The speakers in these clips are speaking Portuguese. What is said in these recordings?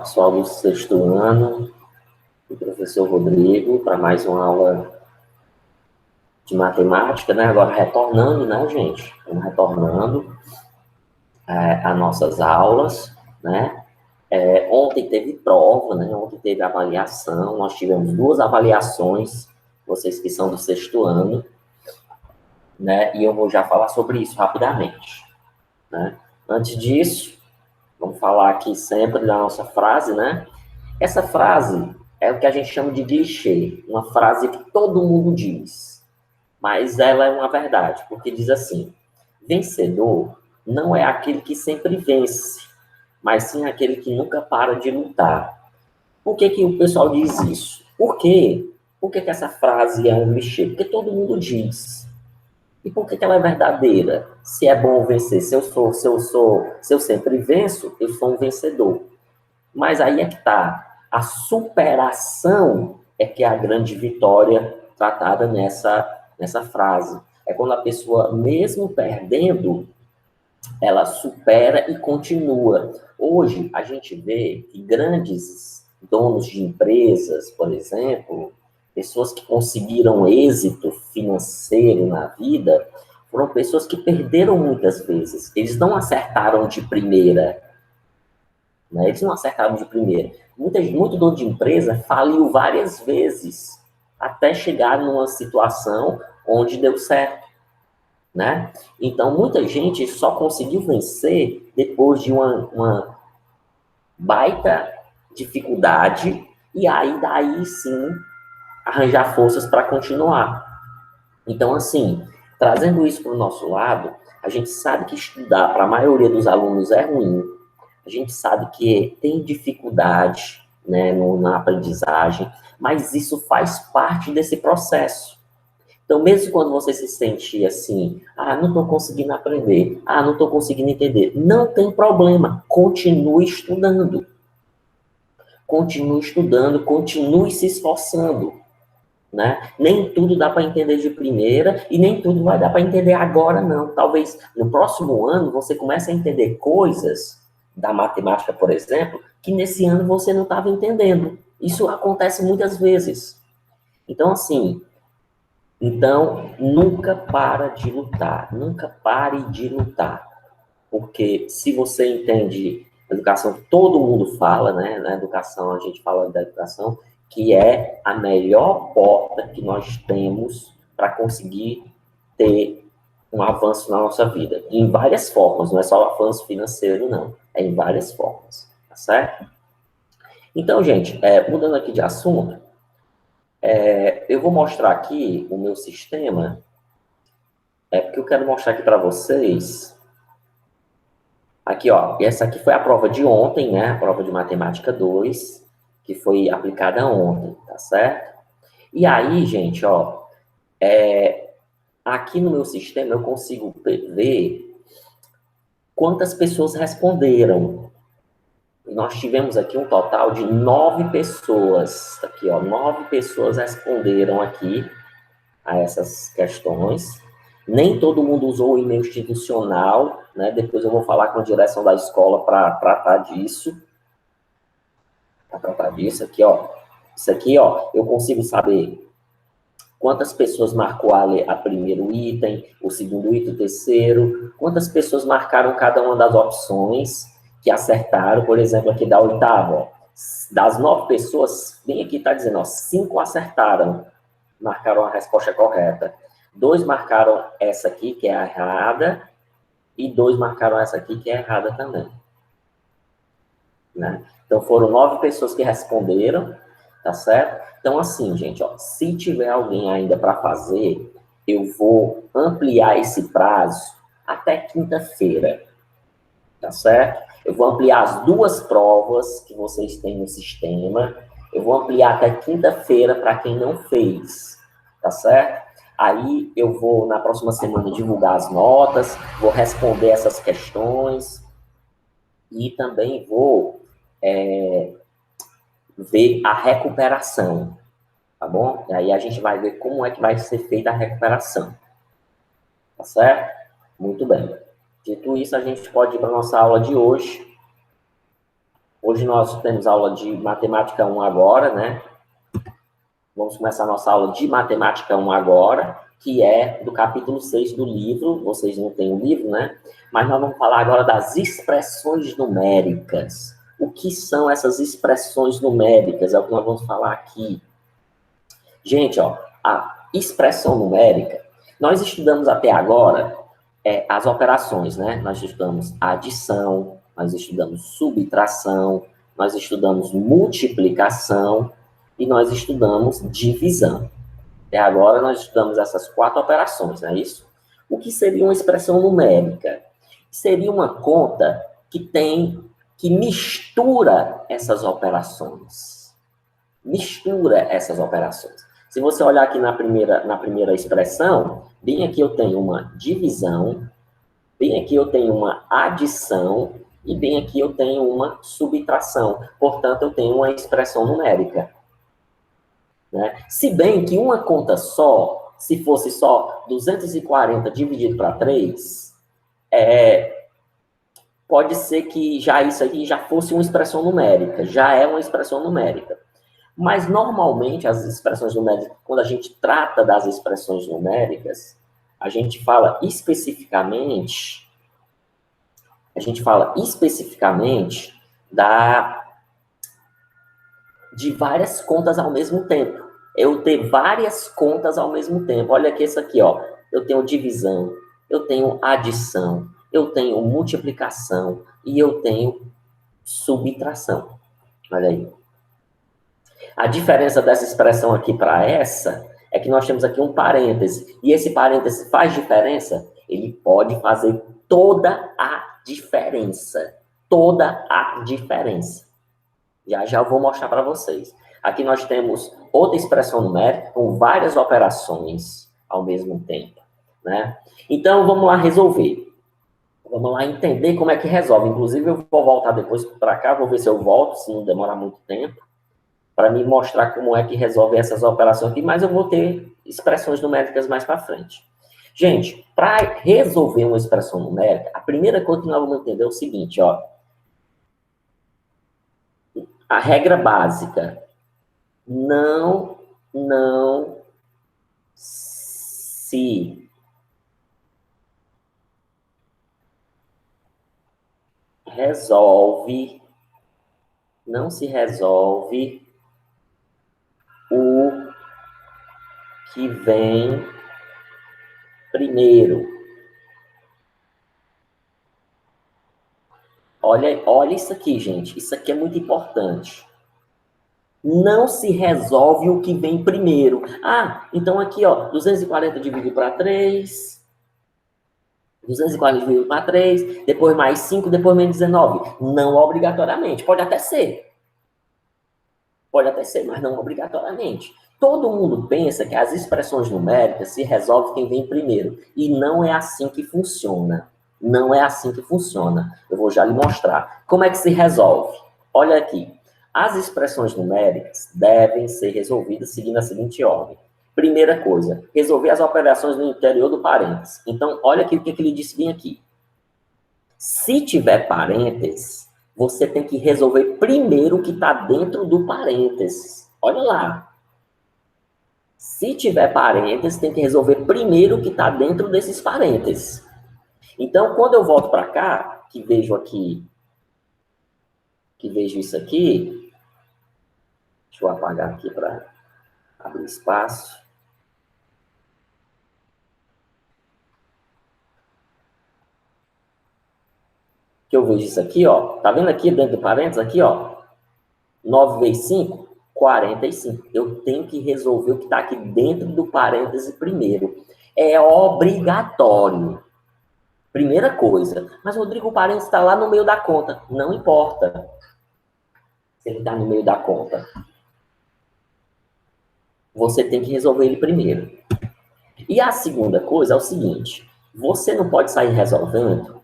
pessoal do sexto ano, o professor Rodrigo, para mais uma aula de matemática, né? Agora retornando, né, gente? Estamos retornando às nossas aulas, né? Ontem teve prova, né? Ontem teve avaliação, nós tivemos 2 avaliações, vocês que são do sexto ano, né? E eu vou já falar sobre isso rapidamente, né? Antes disso, vamos falar aqui sempre da nossa frase, né? Essa frase é o que a gente chama de clichê, uma frase que todo mundo diz, mas ela é uma verdade, porque diz assim: vencedor não é aquele que sempre vence, mas sim aquele que nunca para de lutar. Por que que o pessoal diz isso? Por quê? Por que que essa frase é um clichê? Porque todo mundo diz. E por que que ela é verdadeira? Se é bom vencer, se eu sempre venço, eu sou um vencedor. Mas aí é que está. A superação é que é a grande vitória tratada nessa frase. É quando a pessoa, mesmo perdendo, ela supera e continua. Hoje, a gente vê que grandes donos de empresas, por exemplo, pessoas que conseguiram êxito financeiro na vida, foram pessoas que perderam muitas vezes. Eles não acertaram de primeira, né? Eles não acertaram de primeira. Muito dono de empresa faliu várias vezes até chegar numa situação onde deu certo, né? Então, muita gente só conseguiu vencer depois de uma baita dificuldade e aí daí sim arranjar forças para continuar. Então, assim, trazendo isso para o nosso lado, a gente sabe que estudar para a maioria dos alunos é ruim. A gente sabe que tem dificuldade, né, na aprendizagem, mas isso faz parte desse processo. Então, mesmo quando você se sente assim, não estou conseguindo aprender, não estou conseguindo entender, não tem problema, continue estudando, continue se esforçando, né? Nem tudo dá para entender de primeira e nem tudo vai dar para entender agora, não. Talvez no próximo ano você comece a entender coisas da matemática, por exemplo, que nesse ano você não estava entendendo. Isso acontece muitas vezes. Então, assim, nunca para de lutar, nunca pare de lutar. Porque se você entende educação, todo mundo fala, né? Na educação, a gente fala da educação, que é a melhor porta que nós temos para conseguir ter um avanço na nossa vida. Em várias formas, não é só o avanço financeiro, não. É em várias formas, tá certo? Então, gente, mudando aqui de assunto, eu vou mostrar aqui o meu sistema, porque eu quero mostrar aqui para vocês. Aqui, ó, essa aqui foi a prova de ontem, né? A prova de Matemática 2, que foi aplicada ontem, tá certo? E aí, gente, ó, aqui no meu sistema eu consigo ver quantas pessoas responderam. Nós tivemos aqui um total de 9 pessoas. Aqui, ó, 9 pessoas responderam aqui a essas questões. Nem todo mundo usou o e-mail institucional, né? Depois eu vou falar com a direção da escola para tratar disso. Para tratar disso aqui, ó. Isso aqui, ó, eu consigo saber quantas pessoas marcou a primeiro item, o segundo item, o terceiro, quantas pessoas marcaram cada uma das opções que acertaram, por exemplo, aqui da oitava, ó. Das 9 pessoas, bem aqui está dizendo, ó, 5 acertaram, marcaram a resposta correta. 2 marcaram essa aqui, que é a errada, e 2 marcaram essa aqui, que é errada também. Né? Então, foram 9 pessoas que responderam, tá certo? Então, assim, gente, ó, se tiver alguém ainda para fazer, eu vou ampliar esse prazo até quinta-feira, tá certo? Eu vou ampliar as 2 provas que vocês têm no sistema, eu vou ampliar até quinta-feira para quem não fez, tá certo? Aí eu vou, na próxima semana, divulgar as notas, vou responder essas questões e também vou ver a recuperação, tá bom? E aí a gente vai ver como é que vai ser feita a recuperação, tá certo? Muito bem. Dito isso, a gente pode ir para a nossa aula de hoje. Hoje nós temos aula de matemática 1 agora, né? Vamos começar a nossa aula de matemática 1 agora, que é do capítulo 6 do livro. Vocês não têm o livro, né? Mas nós vamos falar agora das expressões numéricas. O que são essas expressões numéricas? É o que nós vamos falar aqui. Gente, ó, a expressão numérica, nós estudamos até agora as operações, né? Nós estudamos adição, nós estudamos subtração, nós estudamos multiplicação e nós estudamos divisão. Até agora nós estudamos essas 4 operações, não é isso? O que seria uma expressão numérica? Seria uma conta que mistura essas operações. Mistura essas operações. Se você olhar aqui na primeira expressão, bem aqui eu tenho uma divisão, bem aqui eu tenho uma adição e bem aqui eu tenho uma subtração. Portanto, eu tenho uma expressão numérica. Né? Se bem que uma conta só, se fosse só 240 dividido para 3, pode ser que já isso aqui já fosse uma expressão numérica, já é uma expressão numérica. Mas, normalmente, as expressões numéricas, quando a gente trata das expressões numéricas, a gente fala especificamente de várias contas ao mesmo tempo. Eu ter várias contas ao mesmo tempo. Olha aqui isso aqui, ó. Eu tenho divisão, eu tenho adição, eu tenho multiplicação e eu tenho subtração. Olha aí. A diferença dessa expressão aqui para essa é que nós temos aqui um parêntese. E esse parêntese faz diferença? Ele pode fazer toda a diferença. Toda a diferença. Já eu vou mostrar para vocês. Aqui nós temos outra expressão numérica com várias operações ao mesmo tempo. Né? Então, vamos lá resolver. Vamos lá entender como é que resolve. Inclusive, eu vou voltar depois para cá, vou ver se eu volto, se não demorar muito tempo, para me mostrar como é que resolve essas operações aqui, mas eu vou ter expressões numéricas mais para frente. Gente, para resolver uma expressão numérica, a primeira coisa que nós vamos entender é o seguinte, ó. A regra básica, não se resolve o que vem primeiro. Olha isso aqui, gente. Isso aqui é muito importante. Não se resolve o que vem primeiro. Ah, então aqui, ó, 240 dividido para 3. 240 dividido para 3. Depois mais 5, depois menos 19. Não obrigatoriamente. Pode até ser. Pode até ser, mas não obrigatoriamente. Todo mundo pensa que as expressões numéricas se resolvem quem vem primeiro. E não é assim que funciona. Não é assim que funciona. Eu vou já lhe mostrar. Como é que se resolve? Olha aqui. As expressões numéricas devem ser resolvidas seguindo a seguinte ordem. Primeira coisa, resolver as operações no interior do parênteses. Então, olha aqui o que ele disse bem aqui. Se tiver parênteses, você tem que resolver primeiro o que está dentro do parênteses. Olha lá. Se tiver parênteses, tem que resolver primeiro o que está dentro desses parênteses. Então, quando eu volto para cá, que vejo isso aqui, deixa eu apagar aqui para abrir espaço. Que eu vejo isso aqui, ó. Tá vendo aqui dentro do parênteses, aqui, ó. 9 vezes 5, 45. Eu tenho que resolver o que está aqui dentro do parêntese primeiro. É obrigatório. Primeira coisa. Mas, Rodrigo, o parênteses está lá no meio da conta. Não importa se ele está no meio da conta. Você tem que resolver ele primeiro. E a segunda coisa é o seguinte. Você não pode sair resolvendo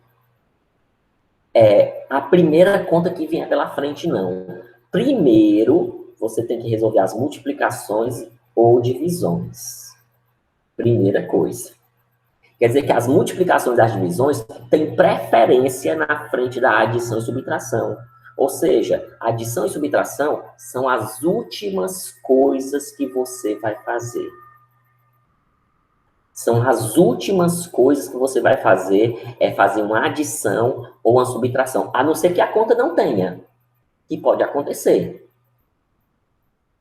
a primeira conta que vier pela frente, não. Primeiro, você tem que resolver as multiplicações ou divisões. Primeira coisa. Quer dizer que as multiplicações e as divisões têm preferência na frente da adição e subtração. Ou seja, adição e subtração são as últimas coisas que você vai fazer. São as últimas coisas que você vai fazer, é fazer uma adição ou uma subtração. A não ser que a conta não tenha, que pode acontecer.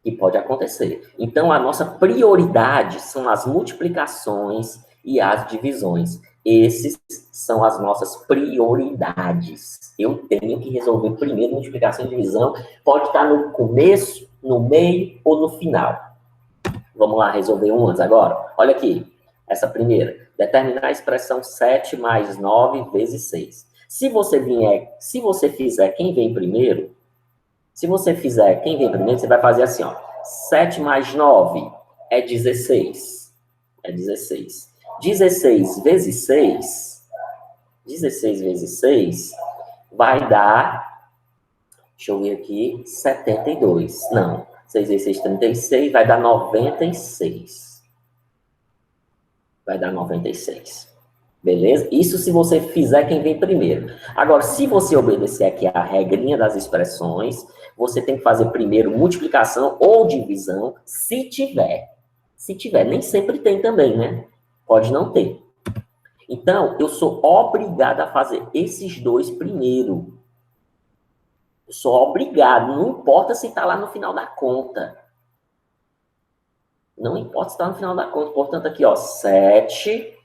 Que pode acontecer. Então, a nossa prioridade são as multiplicações e as divisões. Esses são as nossas prioridades. Eu tenho que resolver primeiro multiplicação e divisão. Pode estar no começo, no meio ou no final. Vamos lá resolver umas agora? Olha aqui, essa primeira. Determinar a expressão 7 mais 9 vezes 6. Se você fizer quem vem primeiro, você vai fazer assim, ó. 7 mais 9 é 16. É 16. 16 vezes 6 vai dar, deixa eu ver aqui, 72. Não, 6 vezes 6, 36, vai dar 96. Vai dar 96. Beleza? Isso se você fizer quem vem primeiro. Agora, se você obedecer aqui a regrinha das expressões, você tem que fazer primeiro multiplicação ou divisão, se tiver. Se tiver, nem sempre tem também, né? Pode não ter. Então, eu sou obrigado a fazer esses dois primeiro. Eu sou obrigado, não importa se está lá no final da conta. Não importa se está no final da conta. Portanto, aqui, ó, 7...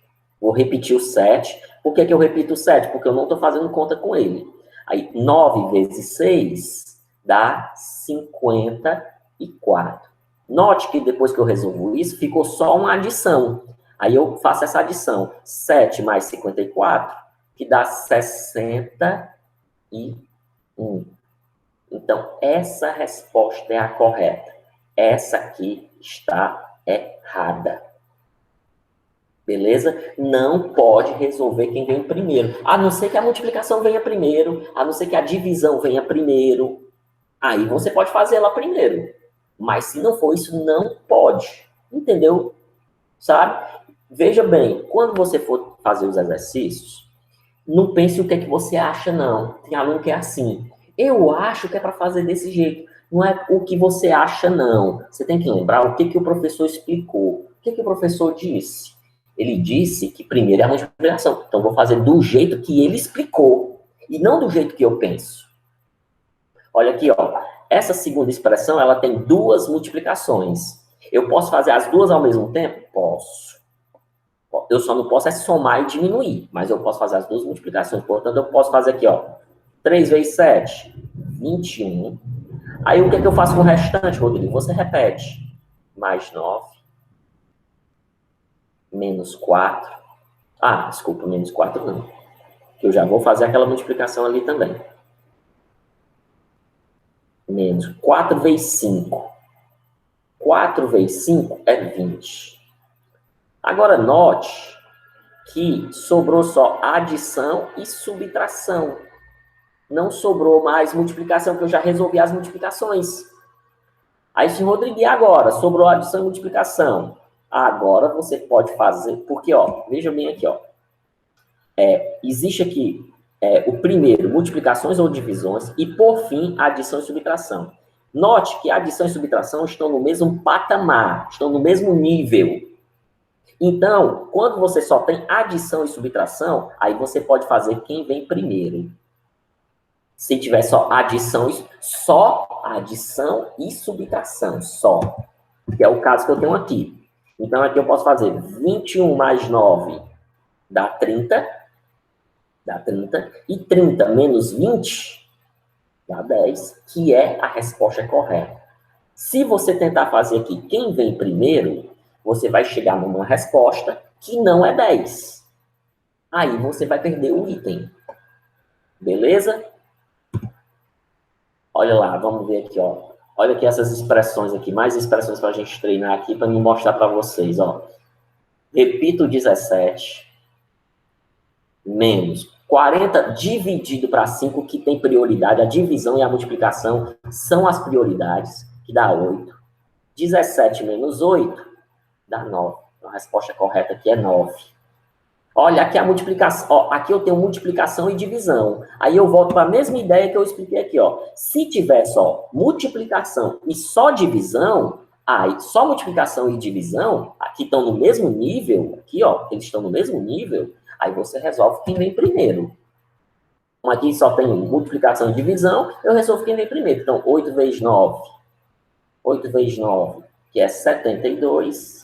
Vou repetir o 7. Por que eu repito o 7? Porque eu não estou fazendo conta com ele. Aí, 9 vezes 6 dá 54. Note que depois que eu resolvo isso, ficou só uma adição. Aí eu faço essa adição. 7 mais 54, que dá 61. Então, essa resposta é a correta. Essa aqui está errada. Beleza? Não pode resolver quem vem primeiro. A não ser que a multiplicação venha primeiro, a não ser que a divisão venha primeiro. Aí você pode fazer ela primeiro. Mas se não for isso, não pode. Entendeu? Sabe? Veja bem, quando você for fazer os exercícios, não pense o que é que você acha, não. Tem aluno que é assim. Eu acho que é para fazer desse jeito. Não é o que você acha, não. Você tem que lembrar o que o professor explicou. O que o professor disse? Ele disse que primeiro é a multiplicação. Então, vou fazer do jeito que ele explicou. E não do jeito que eu penso. Olha aqui, ó. Essa segunda expressão, ela tem duas multiplicações. Eu posso fazer as duas ao mesmo tempo? Posso. Eu só não posso é somar e diminuir. Mas eu posso fazer as duas multiplicações. Portanto, eu posso fazer aqui, ó. 3 vezes 7, 21. Aí, o que é que eu faço com o restante, Rodrigo? Você repete. Mais 9. Menos 4. Ah, desculpa, menos 4 não. Eu já vou fazer aquela multiplicação ali também. Menos 4 vezes 5. 4 vezes 5 é 20. Agora, note que sobrou só adição e subtração. Não sobrou mais multiplicação, porque eu já resolvi as multiplicações. Aí, se Rodrigo, e agora? Sobrou adição e multiplicação. Agora você pode fazer, porque, ó, veja bem aqui, ó. Existe aqui o primeiro, multiplicações ou divisões, e por fim, adição e subtração. Note que adição e subtração estão no mesmo patamar, estão no mesmo nível. Então, quando você só tem adição e subtração, aí você pode fazer quem vem primeiro. Se tiver só adição e subtração, só. Que é o caso que eu tenho aqui. Então, aqui eu posso fazer 21 mais 9 dá 30. Dá 30. E 30 menos 20 dá 10, que é a resposta correta. Se você tentar fazer aqui quem vem primeiro, você vai chegar numa resposta que não é 10. Aí você vai perder o item. Beleza? Olha lá, vamos ver aqui, ó. Olha aqui essas expressões aqui, mais expressões para a gente treinar aqui, para me mostrar para vocês, ó. Repito 17, menos 40 dividido para 5, que tem prioridade. A divisão e a multiplicação são as prioridades, que dá 8. 17 menos 8 dá 9. Então, a resposta correta aqui é 9. Olha, aqui a multiplicação, ó, aqui eu tenho multiplicação e divisão. Aí eu volto para a mesma ideia que eu expliquei aqui, ó. Se tiver só multiplicação e só divisão, aí só multiplicação e divisão, aqui estão no mesmo nível, aqui, ó, eles estão no mesmo nível, aí você resolve quem vem primeiro. Então, aqui só tem multiplicação e divisão, eu resolvo quem vem primeiro. Então, 8 vezes 9, 8 vezes 9, que é 72.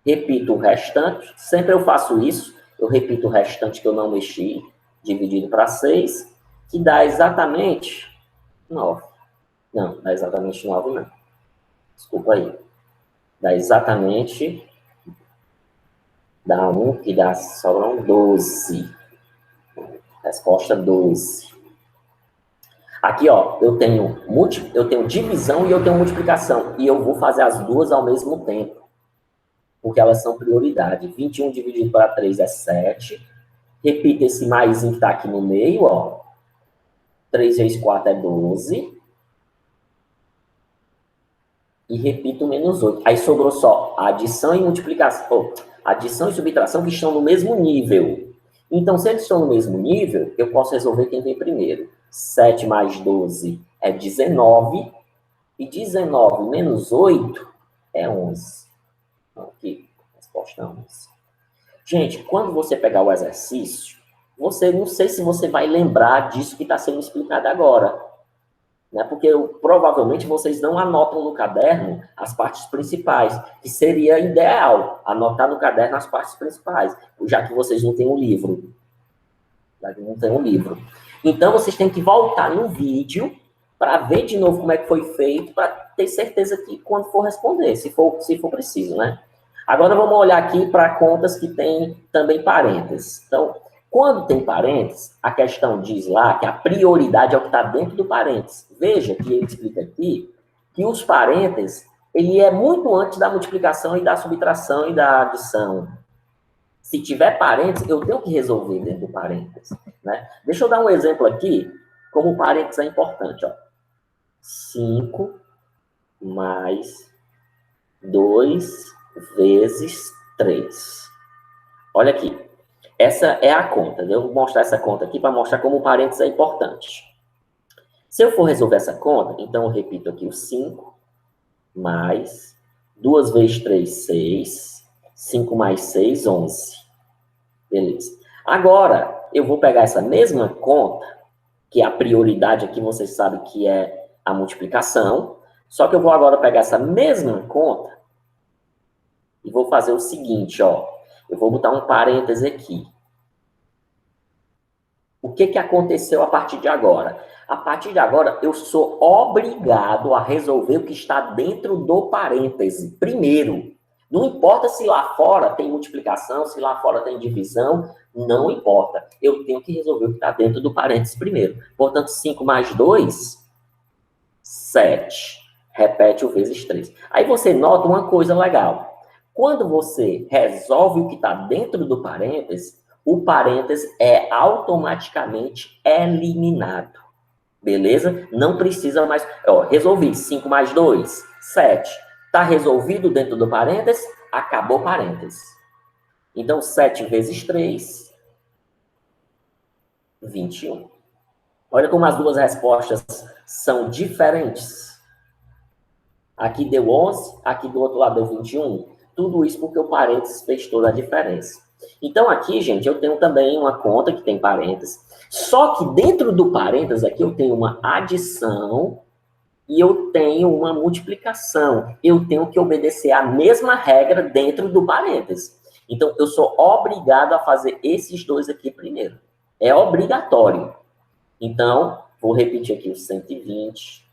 Repito o restante, sempre eu faço isso, eu repito o restante que eu não mexi, dividido para 6, que dá exatamente 9. Não, dá exatamente 9 não. Desculpa aí. Dá exatamente, dá 1, que dá, sobram 12. Resposta 12. Aqui, ó, eu tenho divisão e eu tenho multiplicação, e eu vou fazer as duas ao mesmo tempo, porque elas são prioridade. 21 dividido para 3 é 7. Repita esse maisinho que está aqui no meio, ó. 3 vezes 4 é 12. E repito menos 8. Aí sobrou só adição e multiplicação. Adição e subtração que estão no mesmo nível. Então, se eles estão no mesmo nível, eu posso resolver quem vem primeiro. 7 mais 12 é 19. E 19 menos 8 é 11. Então, aqui, resposta é 11. Gente, quando você pegar o exercício, você não sei se você vai lembrar disso que está sendo explicado agora. Né? Porque provavelmente vocês não anotam no caderno as partes principais, que seria ideal anotar no caderno as partes principais, já que vocês não têm um livro. Já que não tem um livro. Então, vocês têm que voltar no vídeo para ver de novo como é que foi feito, para ter certeza que quando for responder, se for preciso, né? Agora vamos olhar aqui para contas que tem também parênteses. Então, quando tem parênteses, a questão diz lá que a prioridade é o que está dentro do parênteses. Veja que ele explica aqui que os parênteses, ele é muito antes da multiplicação e da subtração e da adição. Se tiver parênteses, eu tenho que resolver dentro do parênteses. Né? Deixa eu dar um exemplo aqui, como o parênteses é importante. Ó. 5 mais 2 vezes 3. Olha aqui. Essa é a conta. Eu vou mostrar essa conta aqui para mostrar como o parênteses é importante. Se eu for resolver essa conta, então eu repito aqui o 5 mais 2 vezes 3, 6. 5 mais 6, 11. Beleza. Agora, eu vou pegar essa mesma conta, que é a prioridade aqui, vocês sabem que é a multiplicação, só que eu vou agora pegar essa mesma conta e vou fazer o seguinte, ó. Eu vou botar um parêntese aqui. O que aconteceu a partir de agora? A partir de agora, eu sou obrigado a resolver o que está dentro do parêntese primeiro. Não importa se lá fora tem multiplicação, se lá fora tem divisão, não importa. Eu tenho que resolver o que está dentro do parêntese primeiro. Portanto, 5 mais 2, 7. Repete o vezes 3. Aí você nota uma coisa legal. Quando você resolve o que está dentro do parêntese, o parêntese é automaticamente eliminado. Beleza? Não precisa mais... Ó, resolvi. 5 mais 2, 7. Está resolvido dentro do parêntese? Acabou o parêntese. Então, 7 vezes 3, 21. Olha como as duas respostas são diferentes. Aqui deu 11, aqui do outro lado deu 21. Tudo isso porque o parênteses fez toda a diferença. Então, aqui, gente, eu tenho também uma conta que tem parênteses. Só que dentro do parênteses aqui eu tenho uma adição e eu tenho uma multiplicação. Eu tenho que obedecer a mesma regra dentro do parênteses. Então, eu sou obrigado a fazer esses dois aqui primeiro. É obrigatório. Então, vou repetir aqui o 120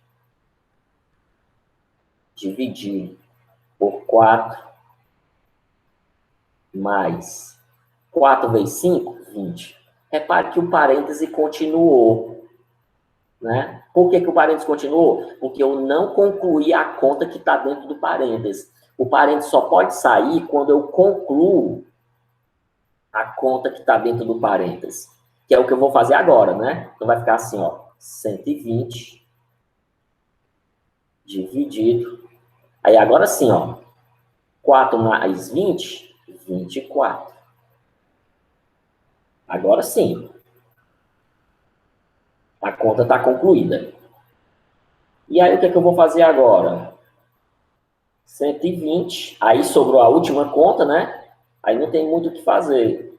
dividido por 4 mais 4 vezes 5, 20. Repare que o parêntese continuou. Né? Por que o parêntese continuou? Porque eu não concluí a conta que está dentro do parêntese. O parêntese só pode sair quando eu concluo a conta que está dentro do parêntese. Que é o que eu vou fazer agora, né? Então vai ficar assim, ó. 120 dividido. Aí agora sim, ó. 4 mais 20, 24. Agora sim, a conta está concluída. E aí, o que é que eu vou fazer agora? 120, aí sobrou a última conta, né? Aí não tem muito o que fazer.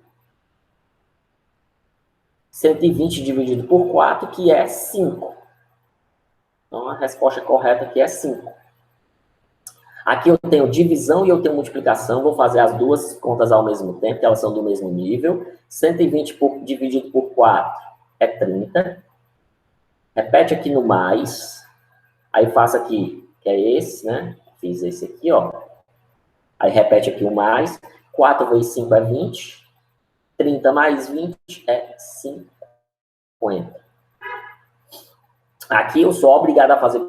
120 dividido por 4, que é 5. Então, a resposta correta aqui é 5. Aqui eu tenho divisão e eu tenho multiplicação. Vou fazer as duas contas ao mesmo tempo, que elas são do mesmo nível. 120 dividido por 4 é 30. Repete aqui no mais. Aí faço aqui, que é esse, né? Fiz esse aqui, ó. Aí repete aqui o mais. 4 vezes 5 é 20. 30 mais 20 é 50. Aqui eu sou obrigado a fazer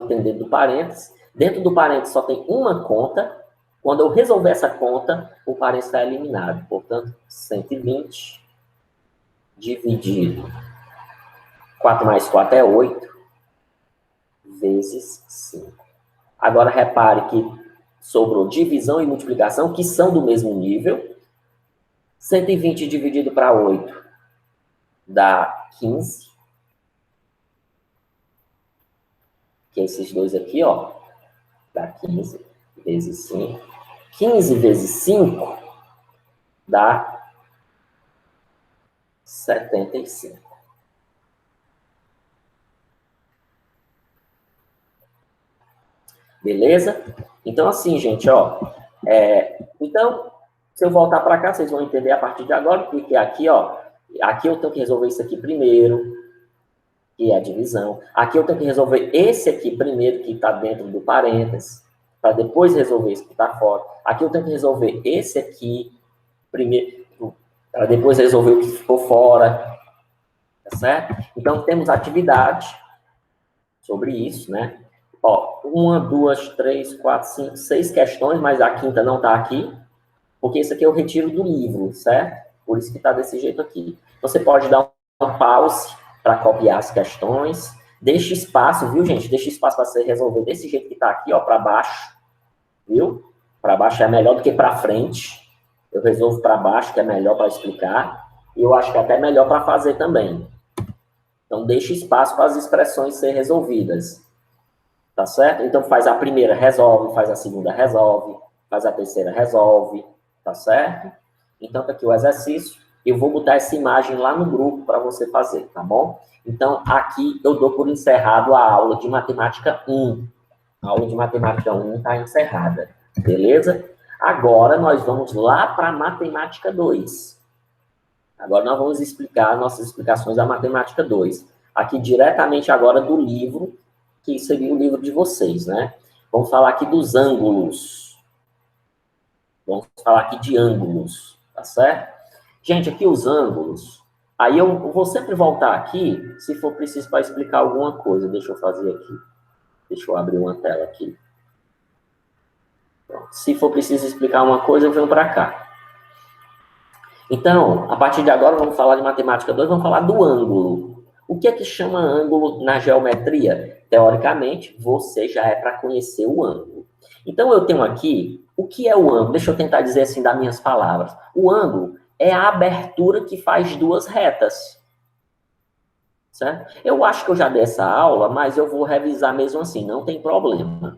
dentro do parênteses. Dentro do parênteses só tem uma conta. Quando eu resolver essa conta, o parênteses está eliminado. Portanto, 120 dividido 4 mais 4 é 8 vezes 5. Agora repare que sobrou divisão e multiplicação, que são do mesmo nível. 120 dividido para 8 dá 15. Que é esses dois aqui, ó. Dá 15 vezes 5. 15 vezes 5 dá 75. Beleza? Então, assim, gente, ó. Então, se eu voltar para cá, vocês vão entender a partir de agora, porque aqui, ó, aqui eu tenho que resolver isso aqui primeiro, que é a divisão. Aqui eu tenho que resolver esse aqui primeiro, que está dentro do parênteses, para depois resolver esse que está fora. Aqui eu tenho que resolver esse aqui primeiro, para depois resolver o que ficou fora, tá certo? Então, temos atividade sobre isso, né? Ó, 1, 2, 3, 4, 5, 6 questões, mas a quinta não está aqui, porque isso aqui eu retiro do livro, certo? Por isso que está desse jeito aqui. Você pode dar um pause para copiar as questões. Deixe espaço, viu, gente? Deixe espaço para você resolver desse jeito que está aqui, ó, para baixo, viu? Para baixo é melhor do que para frente. Eu resolvo para baixo, que é melhor para explicar. E eu acho que é até melhor para fazer também. Então, deixe espaço para as expressões serem resolvidas. Tá certo? Então, faz a primeira, resolve. Faz a segunda, resolve. Faz a terceira, resolve. Tá certo? Então, tá aqui o exercício. Eu vou botar essa imagem lá no grupo para você fazer, tá bom? Então, aqui eu dou por encerrado a aula de matemática 1. A aula de matemática 1 está encerrada. Beleza? Agora, nós vamos lá para a matemática 2. Agora, nós vamos explicar nossas explicações da matemática 2. Aqui, diretamente agora do livro, que seria o livro de vocês, né? Vamos falar aqui dos ângulos. Vamos falar aqui de ângulos, tá certo? Gente, aqui os ângulos. Aí eu vou sempre voltar aqui, se for preciso para explicar alguma coisa. Deixa eu fazer aqui. Deixa eu abrir uma tela aqui. Pronto. Se for preciso explicar uma coisa, eu venho para cá. Então, a partir de agora, vamos falar de matemática 2, vamos falar do ângulo. O que é que chama ângulo na geometria? Teoricamente, você já é para conhecer o ângulo. Então, eu tenho aqui, o que é o ângulo? Deixa eu tentar dizer assim das minhas palavras. O ângulo é a abertura que faz duas retas. Certo? Eu acho que eu já dei essa aula, mas eu vou revisar mesmo assim, não tem problema.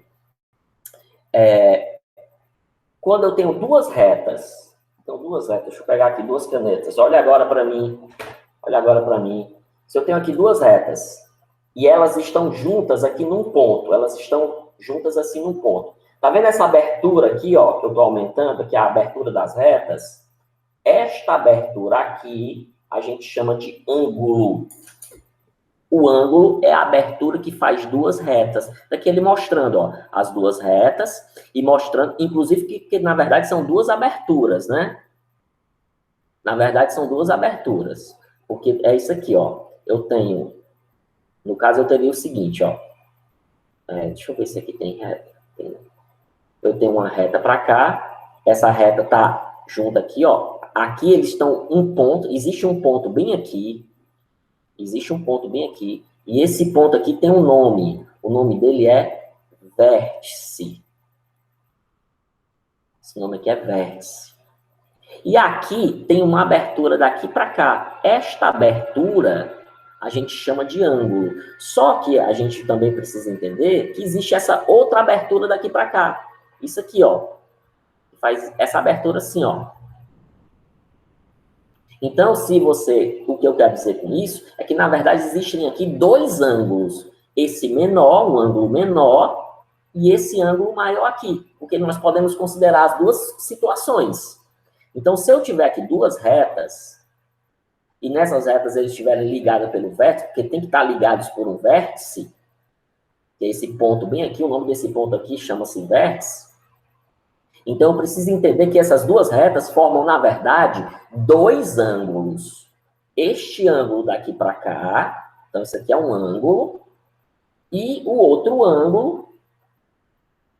Quando eu tenho duas retas, deixa eu pegar aqui duas canetas, olha agora para mim. Se eu tenho aqui duas retas e elas estão juntas aqui num ponto, elas estão juntas assim num ponto. Tá vendo essa abertura aqui, ó, que eu tô aumentando, que é a abertura das retas? Esta abertura aqui a gente chama de ângulo. O ângulo é a abertura que faz duas retas. Daqui ele mostrando, ó, as duas retas e mostrando, inclusive, que na verdade são duas aberturas, né? Na verdade, são duas aberturas. Porque é isso aqui, ó. Eu tenho... No caso, eu teria o seguinte, ó. Deixa eu ver se aqui tem reta. Eu tenho uma reta para cá. Essa reta tá junto aqui, ó. Aqui eles estão um ponto. Existe um ponto bem aqui. Existe um ponto bem aqui. E esse ponto aqui tem um nome. O nome dele é vértice. Esse nome aqui é vértice. E aqui tem uma abertura daqui para cá. Esta abertura a gente chama de ângulo. Só que a gente também precisa entender que existe essa outra abertura daqui para cá. Isso aqui, ó. Faz essa abertura assim, ó. Então, o que eu quero dizer com isso é que, na verdade, existem aqui dois ângulos. Esse menor, um ângulo menor, e esse ângulo maior aqui. Porque nós podemos considerar as duas situações. Então, se eu tiver aqui duas retas, e nessas retas eles estiverem ligadas pelo vértice, porque tem que estar ligados por um vértice, que é esse ponto bem aqui, o nome desse ponto aqui chama-se vértice. Então, eu preciso entender que essas duas retas formam, na verdade, dois ângulos. Este ângulo daqui para cá, então isso aqui é um ângulo, e o outro ângulo,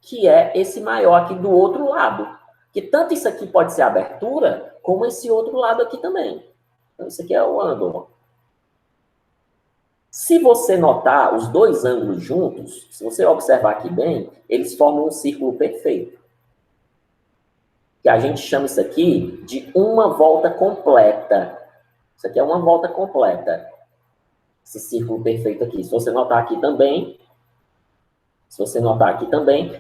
que é esse maior aqui do outro lado. Que tanto isso aqui pode ser abertura, como esse outro lado aqui também. Então, isso aqui é o ângulo. Se você notar os dois ângulos juntos, se você observar aqui bem, eles formam um círculo perfeito. Que a gente chama isso aqui de uma volta completa. Isso aqui é uma volta completa. Esse círculo perfeito aqui. Se você notar aqui também,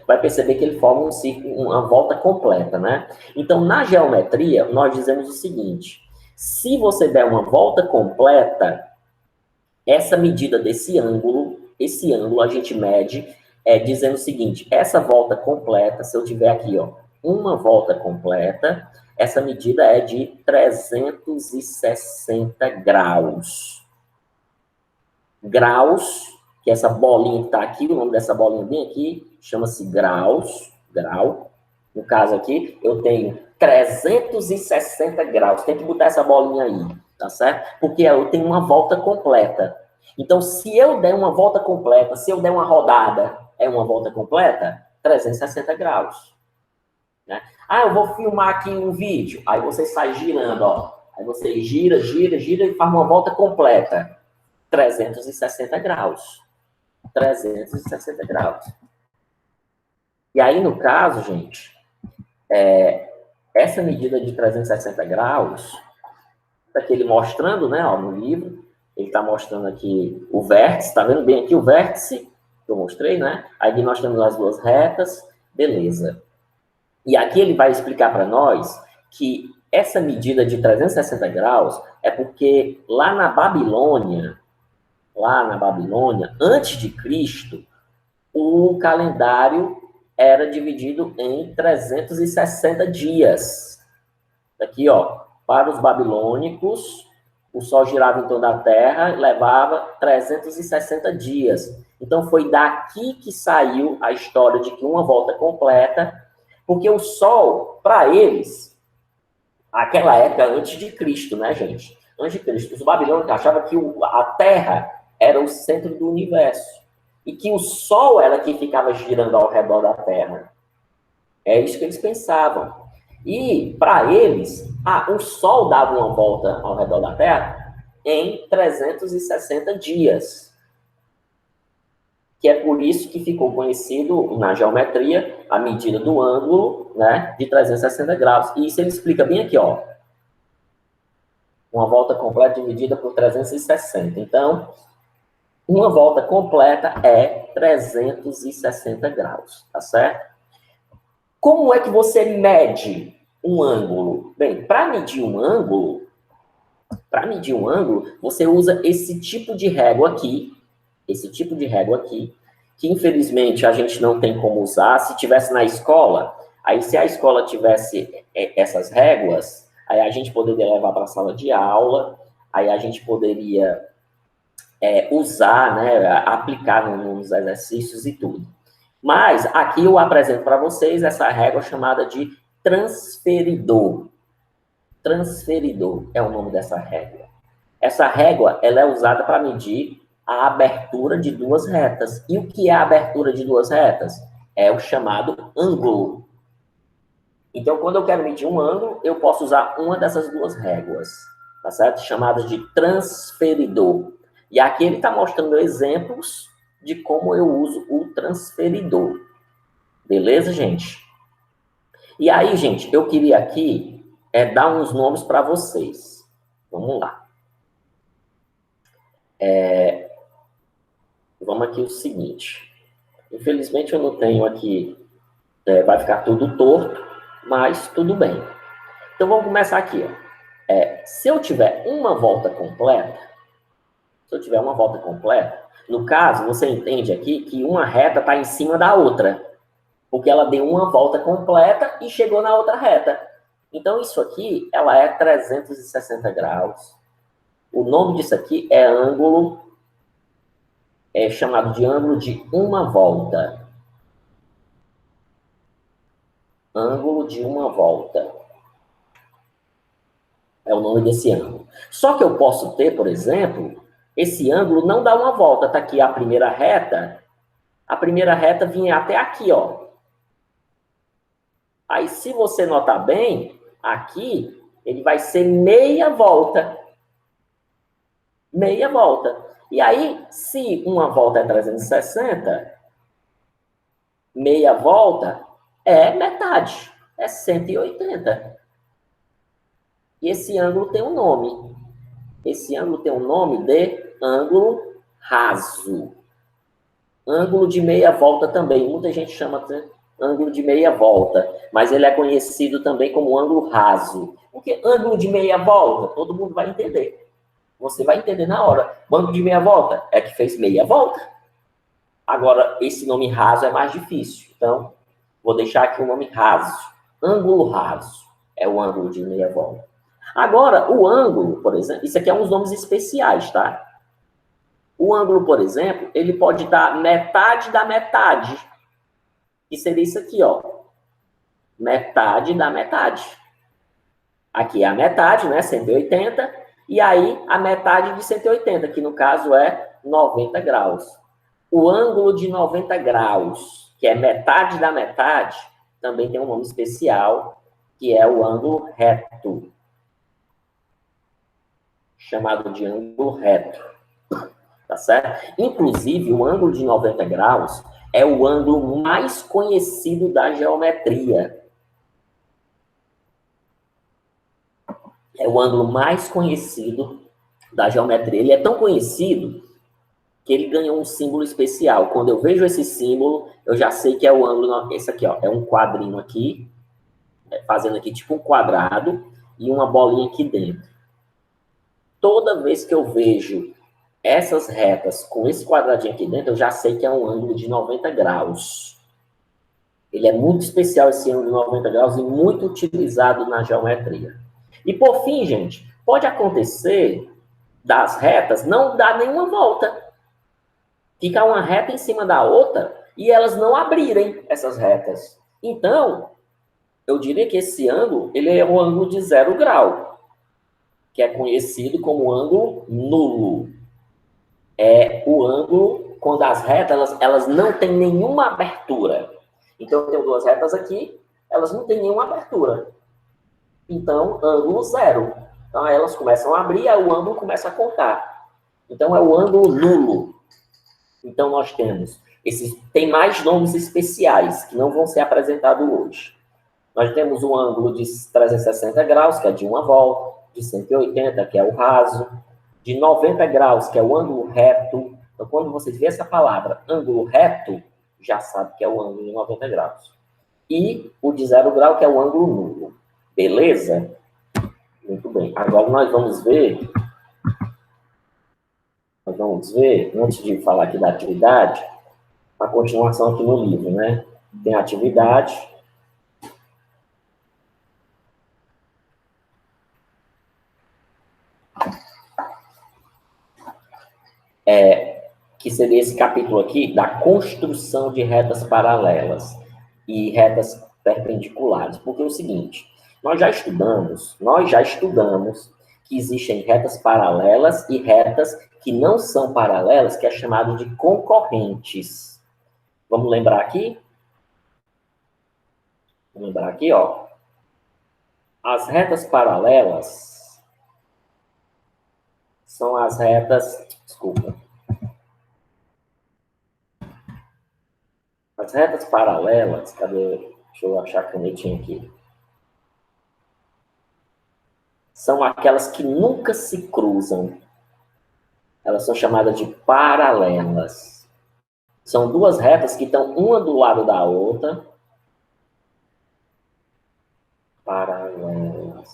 vai perceber que ele forma um círculo, uma volta completa, né? Então, na geometria, nós dizemos o seguinte: se você der uma volta completa, essa medida desse ângulo, esse ângulo a gente mede dizendo o seguinte: essa volta completa, se eu tiver aqui, ó, uma volta completa, essa medida é de 360 graus. Graus, que essa bolinha que está aqui, o nome dessa bolinha bem aqui, chama-se graus, grau. No caso aqui, eu tenho 360 graus. Tem que botar essa bolinha aí, tá certo? Porque eu tenho uma volta completa. Então, se eu der uma volta completa, se eu der uma rodada, é uma volta completa? 360 graus. Né? Ah, eu vou filmar aqui um vídeo. Aí você sai girando, ó. Aí você gira, gira, gira e faz uma volta completa. 360 graus. 360 graus. E aí, no caso, gente, essa medida de 360 graus, tá aqui ele mostrando, né, ó, no livro, ele está mostrando aqui o vértice, tá vendo bem aqui o vértice que eu mostrei, né? Aí nós temos as duas retas, beleza. E aqui ele vai explicar para nós que essa medida de 360 graus é porque lá na Babilônia, antes de Cristo, o calendário era dividido em 360 dias. Aqui, ó, para os babilônicos, o Sol girava em torno da Terra e levava 360 dias. Então, foi daqui que saiu a história de que uma volta completa, porque o Sol, para eles, aquela época antes de Cristo, né, gente? Antes de Cristo, os babilônicos achavam que a Terra era o centro do universo e que o Sol era que ficava girando ao redor da Terra. É isso que eles pensavam. E, para eles, o Sol dava uma volta ao redor da Terra em 360 dias. Que é por isso que ficou conhecido na geometria a medida do ângulo, né, de 360 graus. E isso ele explica bem aqui, ó. Uma volta completa dividida por 360. Então, uma volta completa é 360 graus, tá certo? Como é que você mede um ângulo? Bem, para medir um ângulo, você usa esse tipo de régua aqui, que infelizmente a gente não tem como usar. Se tivesse na escola, aí se a escola tivesse essas réguas, aí a gente poderia levar para a sala de aula, aí a gente poderia usar, né, aplicar nos exercícios e tudo. Mas aqui eu apresento para vocês essa régua chamada de transferidor. Transferidor é o nome dessa régua. Essa régua, ela é usada para medir a abertura de duas retas. E o que é a abertura de duas retas? É o chamado ângulo. Então, quando eu quero medir um ângulo, eu posso usar uma dessas duas réguas, tá certo? Chamadas de transferidor. E aqui ele está mostrando exemplos de como eu uso o transferidor. Beleza, gente? E aí, gente, eu queria aqui dar uns nomes para vocês. Vamos lá. Vamos aqui o seguinte. Infelizmente eu não tenho aqui, vai ficar tudo torto, mas tudo bem. Então vamos começar aqui. Ó. Se eu tiver uma volta completa, no caso, você entende aqui que uma reta está em cima da outra, porque ela deu uma volta completa e chegou na outra reta. Então isso aqui, ela é 360 graus. O nome disso aqui é ângulo, é chamado de ângulo de uma volta. Ângulo de uma volta. É o nome desse ângulo. Só que eu posso ter, por exemplo, esse ângulo não dá uma volta. Está aqui a primeira reta vinha até aqui, ó. Aí, se você notar bem, aqui, ele vai ser meia volta. Meia volta. E aí, se uma volta é 360, meia volta é metade. É 180. E esse ângulo tem um nome. Esse ângulo tem o nome de ângulo raso. Ângulo de meia volta também. Muita gente chama de ângulo de meia volta, mas ele é conhecido também como ângulo raso. Porque ângulo de meia volta, todo mundo vai entender. Você vai entender na hora. Ângulo de meia volta é que fez meia volta. Agora, esse nome raso é mais difícil. Então, vou deixar aqui o nome raso. Ângulo raso é o ângulo de meia volta. Agora, o ângulo, por exemplo, isso aqui é uns nomes especiais, tá? O ângulo, por exemplo, ele pode dar metade da metade. Que seria isso aqui, ó. Metade da metade. Aqui é a metade, né? 180. E aí, a metade de 180, que no caso é 90 graus. O ângulo de 90 graus, que é metade da metade, também tem um nome especial, que é o ângulo reto. Chamado de ângulo reto. Tá certo? Inclusive, o ângulo de 90 graus é o ângulo mais conhecido da geometria. É o ângulo mais conhecido da geometria. Ele é tão conhecido que ele ganhou um símbolo especial. Quando eu vejo esse símbolo, eu já sei que é o ângulo... Esse aqui, ó, é um quadrinho aqui, fazendo aqui tipo um quadrado e uma bolinha aqui dentro. Toda vez que eu vejo essas retas com esse quadradinho aqui dentro, eu já sei que é um ângulo de 90 graus. Ele é muito especial, esse ângulo de 90 graus, e muito utilizado na geometria. E, por fim, gente, pode acontecer das retas não dar nenhuma volta. Ficar uma reta em cima da outra e elas não abrirem essas retas. Então, eu diria que esse ângulo, ele é um ângulo de 0 grau, que é conhecido como ângulo nulo. É o ângulo quando as retas elas não têm nenhuma abertura. Então, eu tenho duas retas aqui, elas não têm nenhuma abertura. Então, ângulo zero. Então, elas começam a abrir, aí o ângulo começa a contar. Então, é o ângulo nulo. Então, nós temos tem mais nomes especiais que não vão ser apresentados hoje. Nós temos o ângulo de 360 graus, que é de uma volta, de 180, que é o raso, de 90 graus, que é o ângulo reto. Então, quando vocês verem essa palavra, ângulo reto, já sabe que é o ângulo de 90 graus. E o de 0 grau, que é o ângulo nulo. Beleza? Muito bem. Agora nós vamos ver, antes de falar aqui da atividade, a continuação aqui no livro, né? Tem a atividade. Que seria esse capítulo aqui da construção de retas paralelas e retas perpendiculares. Porque é o seguinte, nós já estudamos que existem retas paralelas e retas que não são paralelas, que é chamado de concorrentes. Vamos lembrar aqui? Vamos lembrar aqui, ó. As retas paralelas são as retas... Desculpa. As retas paralelas, cadê? Deixa eu achar a canetinha aqui. são aquelas que nunca se cruzam. Elas são chamadas de paralelas. São duas retas que estão uma do lado da outra. Paralelas.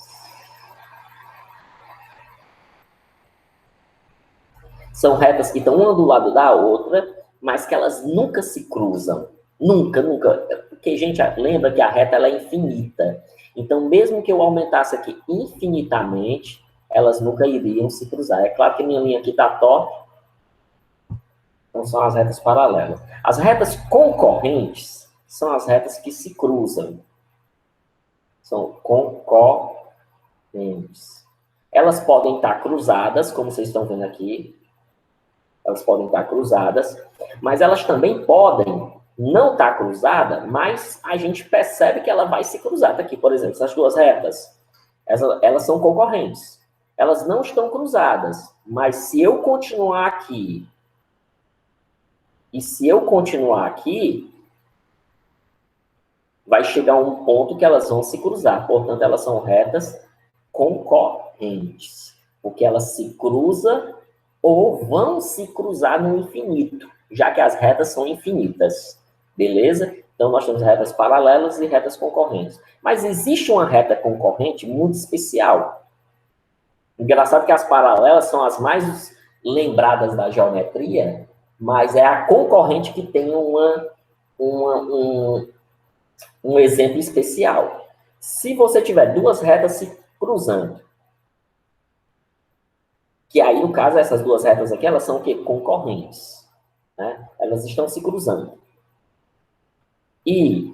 São retas que estão uma do lado da outra, mas que elas nunca se cruzam. Nunca, nunca. Porque, gente, lembra que a reta ela é infinita. Então, mesmo que eu aumentasse aqui infinitamente, elas nunca iriam se cruzar. É claro que minha linha aqui está torta. Então, são as retas paralelas. As retas concorrentes são as retas que se cruzam. São concorrentes. Elas podem estar cruzadas, como vocês estão vendo aqui. Elas podem estar cruzadas, mas elas também podem não estar cruzadas, mas a gente percebe que ela vai se cruzar. Tá aqui, por exemplo, essas duas retas, elas são concorrentes. Elas não estão cruzadas, mas se eu continuar aqui, e se eu continuar aqui, vai chegar um ponto que elas vão se cruzar. Portanto, elas são retas concorrentes, porque elas se cruzam ou vão se cruzar no infinito, já que as retas são infinitas, beleza? Então, nós temos retas paralelas e retas concorrentes. Mas existe uma reta concorrente muito especial. Engraçado que as paralelas são as mais lembradas da geometria, mas é a concorrente que tem um exemplo especial. Se você tiver duas retas se cruzando, que aí, no caso, essas duas retas aqui, elas são o quê? Concorrentes. Né? Elas estão se cruzando. E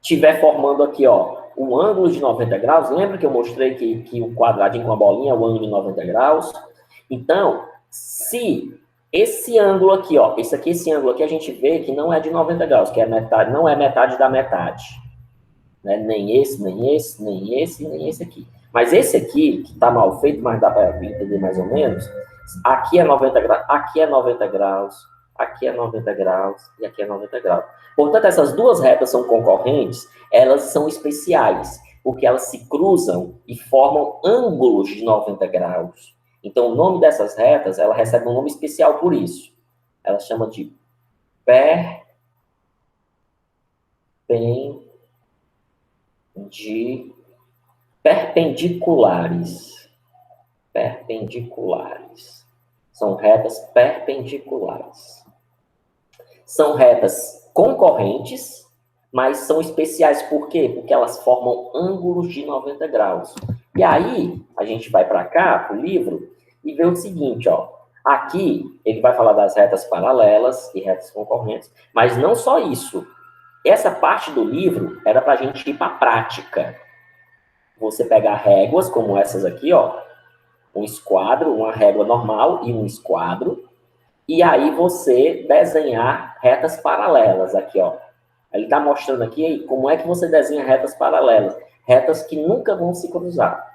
tiver formando aqui, ó, um ângulo de 90 graus, lembra que eu mostrei que o quadradinho com a bolinha é o ângulo de 90 graus? Então, se esse ângulo aqui, ó, esse ângulo aqui a gente vê que não é de 90 graus, que é metade, não é metade da metade. Né? Nem esse, nem esse, nem esse, nem esse aqui. Mas esse aqui, que está mal feito, mas dá para entender mais ou menos, aqui é 90 graus, aqui é 90 graus, aqui é 90 graus e aqui é 90 graus. Portanto, essas duas retas são concorrentes, elas são especiais, porque elas se cruzam e formam ângulos de 90 graus. Então, o nome dessas retas, ela recebe um nome especial por isso. Ela chama de perpendiculares. Perpendiculares. São retas perpendiculares. São retas concorrentes, mas são especiais por quê? Porque elas formam ângulos de 90 graus. E aí, a gente vai para cá, para o livro, e vê o seguinte, ó. Aqui, ele vai falar das retas paralelas e retas concorrentes, mas não só isso. Essa parte do livro era para a gente ir para a prática. Você pegar réguas, como essas aqui, ó. Um esquadro, uma régua normal e um esquadro. E aí você desenhar retas paralelas aqui, ó. Ele está mostrando aqui como é que você desenha retas paralelas. Retas que nunca vão se cruzar.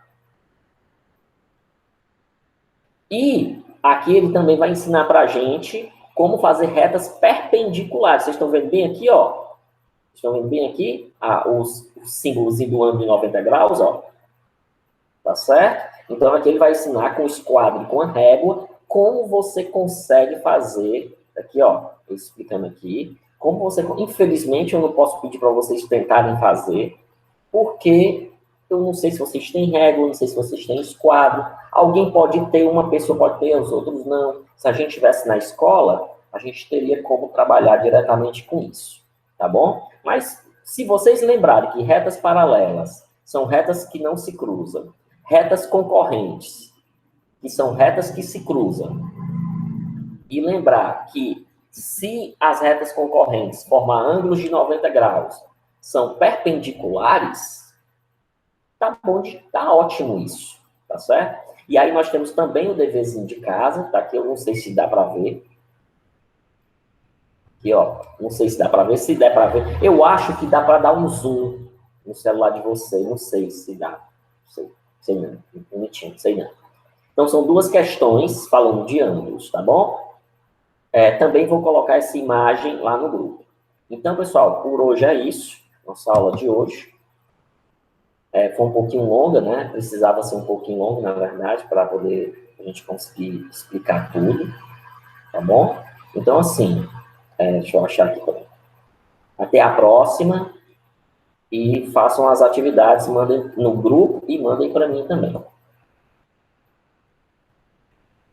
E aqui ele também vai ensinar para a gente como fazer retas perpendiculares. Vocês estão vendo bem aqui, ó? Estão vendo bem aqui? Os símbolos do ângulo de 90 graus, ó. Tá certo? Então aqui ele vai ensinar com o esquadro e com a régua como você consegue fazer. Aqui, ó, explicando aqui. Como você... Infelizmente, eu não posso pedir para vocês tentarem fazer, porque eu não sei se vocês têm régua, não sei se vocês têm esquadro. Alguém pode ter, uma pessoa pode ter, os outros não. Se a gente estivesse na escola, a gente teria como trabalhar diretamente com isso, tá bom? Mas, se vocês lembrarem que retas paralelas são retas que não se cruzam, retas concorrentes, que são retas que se cruzam, e lembrar que se as retas concorrentes formar ângulos de 90 graus são perpendiculares, tá bom, tá ótimo isso, tá certo? E aí nós temos também o deverzinho de casa, tá aqui, eu não sei se dá para ver. Aqui, ó, não sei se dá para ver, se der para ver. Eu acho que dá para dar um zoom no celular de vocês, não sei se dá. Sei não, bonitinho, sei não. Então, são duas questões falando de ângulos, tá bom? Também vou colocar essa imagem lá no grupo. Então, pessoal, por hoje é isso. Nossa aula de hoje. Foi um pouquinho longa, né? Precisava ser um pouquinho longa, na verdade, para poder a gente conseguir explicar tudo, tá bom? Então, assim, deixa eu achar aqui. Até a próxima e façam as atividades, mandem no grupo e mandem para mim também.